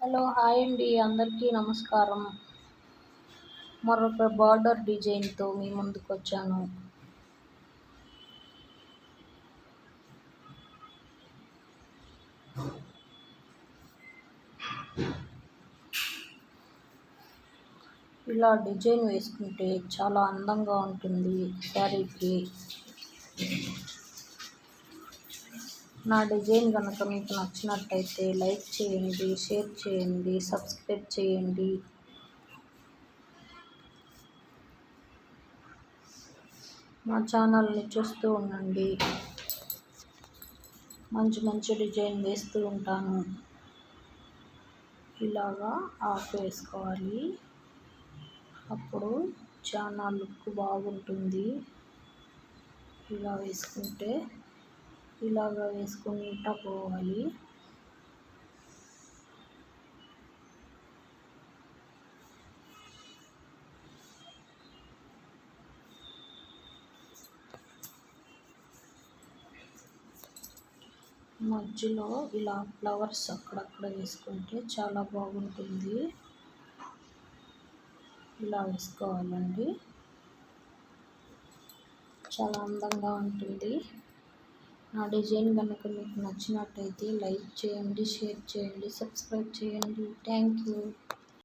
Hello hi అండి అందరికీ నమస్కారం. మరొక బార్డర్ డిజైన్తో మీ ముందుకు వచ్చాను. ఇలా డిజైన్ వేసుకుంటే చాలా అందంగా ఉంటుంది శారీకి. నా డిజైన్ కనుక మీకు నచ్చినట్టయితే లైక్ చేయండి, షేర్ చేయండి, సబ్స్క్రైబ్ చేయండి. మా ఛానల్ని చూస్తూ ఉండండి. మంచి మంచి డిజైన్ వేస్తూ ఉంటాను. ఇలాగా ఆఫ్ వేసుకోవాలి, అప్పుడు చాలా లుక్ బాగుంటుంది. ఇలా వేసుకుంటే ఇలాగా వేసుకుంటా పోవాలి. మధ్యలో ఇలా ఫ్లవర్స్ అక్కడక్కడ వేసుకుంటే చాలా బాగుంటుంది. ఇలా వేసుకోవాలండి, చాలా అందంగా ఉంటుంది. నా డిజైన్ కనుక మీకు నచ్చినట్టయితే లైక్ చేయండి, షేర్ చేయండి, సబ్స్క్రైబ్ చేయండి. Thank you.